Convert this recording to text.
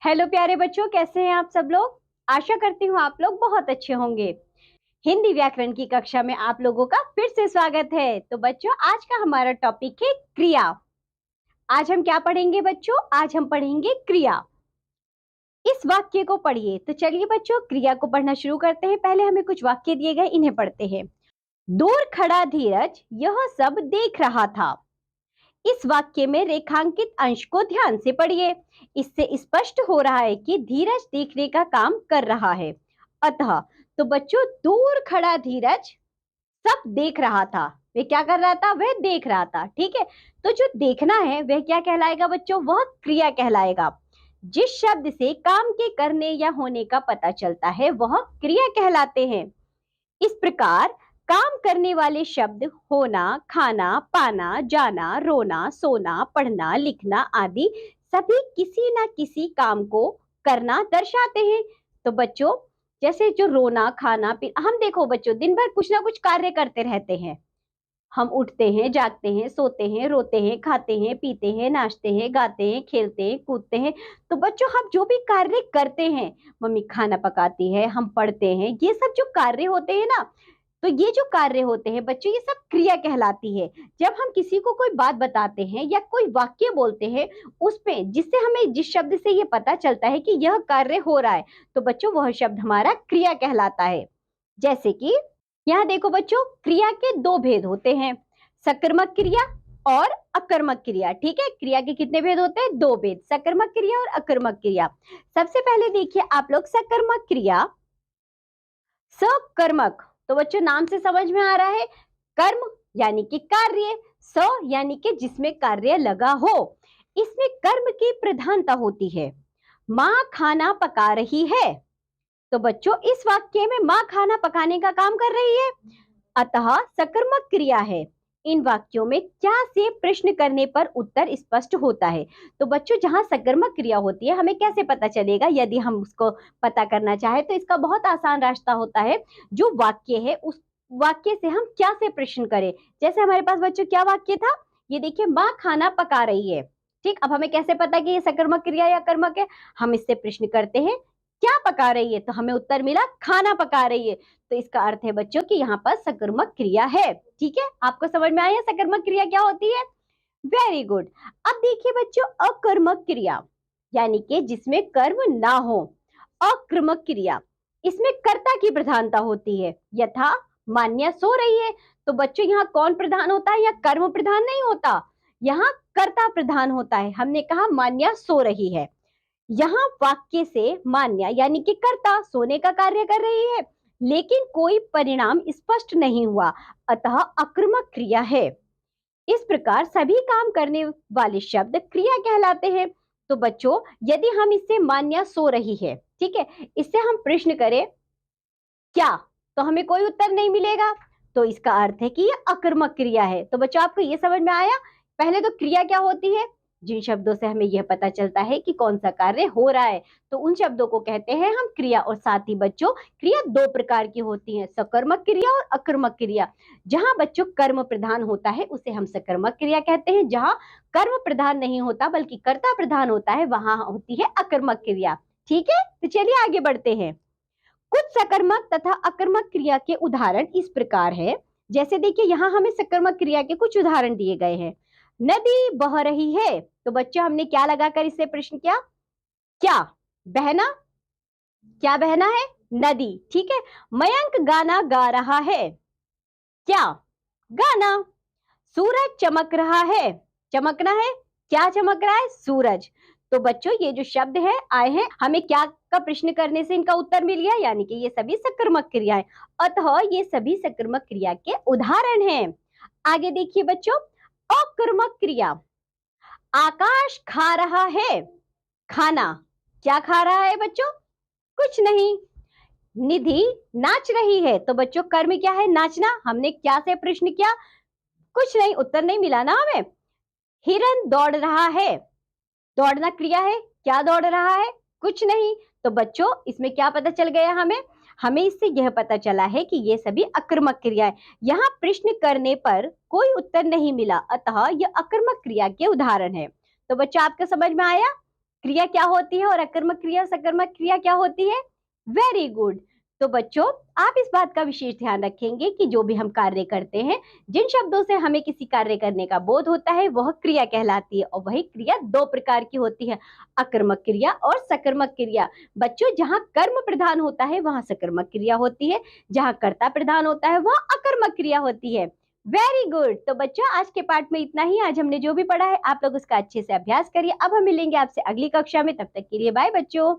Hello प्यारे बच्चों, कैसे हैं आप सब लोग। आशा करती हूँ आप लोग बहुत अच्छे होंगे। हिंदी व्याकरण की कक्षा में आप लोगों का फिर से स्वागत है। तो बच्चों, आज का हमारा टॉपिक है क्रिया। आज हम क्या पढ़ेंगे बच्चों? आज हम पढ़ेंगे क्रिया। इस वाक्य को पढ़िए। तो चलिए बच्चों, क्रिया को पढ़ना शुरू करते हैं। पहले हमें कुछ वाक्य दिए गए, इन्हें पढ़ते हैं। दूर खड़ा धीरज यह सब देख रहा था। इस वाक्य में रेखांकित अंश को ध्यान से पढ़िए। इससे स्पष्ट हो रहा है कि धीरज देखने का काम कर रहा है। अतः तो बच्चों, दूर खड़ा धीरज सब देख रहा था। वह क्या कर रहा था? वह देख रहा था। ठीक है, तो जो देखना है वह क्या कहलाएगा बच्चों? वह क्रिया कहलाएगा। जिस शब्द से काम के करने या होने का पता चलता है वह क्रिया कहलाते हैं। इस प्रकार काम करने वाले शब्द होना, खाना, पाना, जाना, रोना, सोना, पढ़ना, लिखना आदि सभी किसी ना किसी काम को करना दर्शाते हैं। तो बच्चों, जैसे जो रोना, खाना, हम देखो बच्चों, दिन भर कुछ ना कुछ कार्य करते रहते हैं। हम उठते हैं, जागते हैं, सोते हैं, रोते हैं, खाते हैं, पीते हैं, नाचते हैं, गाते हैं, खेलते हैं, कूदते हैं। तो बच्चों, हम जो भी कार्य करते हैं, मम्मी खाना पकाती है, हम पढ़ते हैं, ये सब जो कार्य होते हैं ना, तो ये जो कार्य होते हैं बच्चों, ये सब क्रिया कहलाती है। जब हम किसी को कोई बात बताते हैं या कोई वाक्य बोलते हैं उस पे, जिससे हमें जिस शब्द से ये पता चलता है कि यह कार्य हो रहा है, तो बच्चों वह शब्द हमारा क्रिया कहलाता है। जैसे कि यहाँ देखो बच्चों, क्रिया के दो भेद होते हैं, सकर्मक क्रिया और अकर्मक क्रिया। ठीक है, क्रिया के कितने भेद होते हैं? दो भेद, सकर्मक क्रिया और अकर्मक क्रिया। सबसे पहले देखिए आप लोग, सकर्मक क्रिया। सकर्मक, तो बच्चों नाम से समझ में आ रहा है, कर्म यानी कि कार्य, स यानी कि जिसमें कार्य लगा हो। इसमें कर्म की प्रधानता होती है। माँ खाना पका रही है। तो बच्चों, इस वाक्य में माँ खाना पकाने का काम कर रही है, अतः सकर्मक क्रिया है। इन वाक्यों में क्या से प्रश्न करने पर उत्तर स्पष्ट होता है। तो बच्चों, जहां सकर्मक क्रिया होती है, हमें कैसे पता चलेगा? यदि हम उसको पता करना चाहे तो इसका बहुत आसान रास्ता होता है। जो वाक्य है उस वाक्य से हम क्या से प्रश्न करें। जैसे हमारे पास बच्चों क्या वाक्य था? ये देखिए, माँ खाना पका रही है। ठीक, अब हमें कैसे पता कि ये सकर्मक क्रिया या कर्मक है? हम इससे प्रश्न करते हैं, क्या पका रही है? तो हमें उत्तर मिला, खाना पका रही है। तो इसका अर्थ है बच्चों कि यहाँ पर सकर्मक क्रिया है। ठीक है, आपको समझ में आया सकर्मक क्रिया क्या होती है? Very good. अब देखिए बच्चों, अकर्मक क्रिया यानी कि जिसमें कर्म ना हो। अक्रमक क्रिया, इसमें कर्ता की प्रधानता होती है। यथा मान्या सो रही है। तो बच्चों, यहाँ कौन प्रधान होता है? या कर्म प्रधान नहीं होता, यहाँ कर्ता प्रधान होता है। हमने कहा मान्या सो रही है। यहाँ वाक्य से मान्या यानी कि कर्ता सोने का कार्य कर रही है, लेकिन कोई परिणाम स्पष्ट नहीं हुआ, अतः अकर्मक क्रिया है। इस प्रकार सभी काम करने वाले शब्द क्रिया कहलाते हैं। तो बच्चों, यदि हम इससे मान्या सो रही है, ठीक है, इससे हम प्रश्न करें क्या, तो हमें कोई उत्तर नहीं मिलेगा। तो इसका अर्थ है कि यह अकर्मक क्रिया है। तो बच्चों, आपको यह समझ में आया? पहले तो क्रिया क्या होती है? जिन शब्दों से हमें यह पता चलता है कि कौन सा कार्य हो रहा है, तो उन शब्दों को कहते हैं हम क्रिया। और साथ ही बच्चों, क्रिया दो प्रकार की होती है, सकर्मक क्रिया और अकर्मक क्रिया। जहां बच्चों कर्म प्रधान होता है उसे हम सकर्मक क्रिया कहते हैं। जहां कर्म प्रधान नहीं होता बल्कि कर्ता प्रधान होता है, वहां होती है अकर्मक क्रिया। ठीक है, तो चलिए आगे बढ़ते हैं। कुछ सकर्मक तथा अकर्मक क्रिया के उदाहरण इस प्रकार है। जैसे देखिए, यहाँ हमें सकर्मक क्रिया के कुछ उदाहरण दिए गए हैं। नदी बह रही है। तो बच्चों, हमने क्या लगाकर इससे प्रश्न किया? क्या बहना? क्या बहना है? नदी। ठीक है। मयंक गाना गा रहा है। क्या? गाना। सूरज चमक रहा है। चमकना है। क्या चमक रहा है? सूरज। तो बच्चों, ये जो शब्द है आए हैं, हमें क्या का प्रश्न करने से इनका उत्तर मिल गया, यानी कि ये सभी सकर्मक क्रियाएं। अतः ये सभी सकर्मक क्रिया के उदाहरण हैं। आगे देखिए बच्चों, अकर्मक क्रिया। आकाश खा रहा है। खाना। क्या खा रहा है बच्चों? कुछ नहीं। निधि नाच रही है। तो बच्चों, कर्म क्या है? नाचना। हमने क्या से प्रश्न किया? कुछ नहीं, उत्तर नहीं मिला ना हमें। हिरन दौड़ रहा है। दौड़ना क्रिया है। क्या दौड़ रहा है? कुछ नहीं। तो बच्चों, इसमें क्या पता चल गया हमें? हमें इससे यह पता चला है कि ये सभी अकर्मक क्रियाएं। यहाँ प्रश्न करने पर कोई उत्तर नहीं मिला, अतः यह अकर्मक क्रिया के उदाहरण है। तो बच्चों, आपको समझ में आया? क्रिया क्या होती है और अकर्मक क्रिया सकर्मक क्रिया क्या होती है? Very good. तो बच्चों, आप इस बात का विशेष ध्यान रखेंगे कि जो भी हम कार्य करते हैं, जिन शब्दों से हमें किसी कार्य करने का बोध होता है, वह क्रिया कहलाती है और वही क्रिया दो प्रकार की होती है, अकर्मक क्रिया और सकर्मक क्रिया। बच्चों, जहां कर्म प्रधान होता है वहां सकर्मक क्रिया होती है, जहां कर्ता प्रधान होता है वह अकर्मक क्रिया होती है। Very good. तो बच्चों, आज के पाठ में इतना ही। आज हमने जो भी पढ़ा है आप लोग उसका अच्छे से अभ्यास करिए। अब हम मिलेंगे आपसे अगली कक्षा में, तब तक के लिए बाय बच्चों।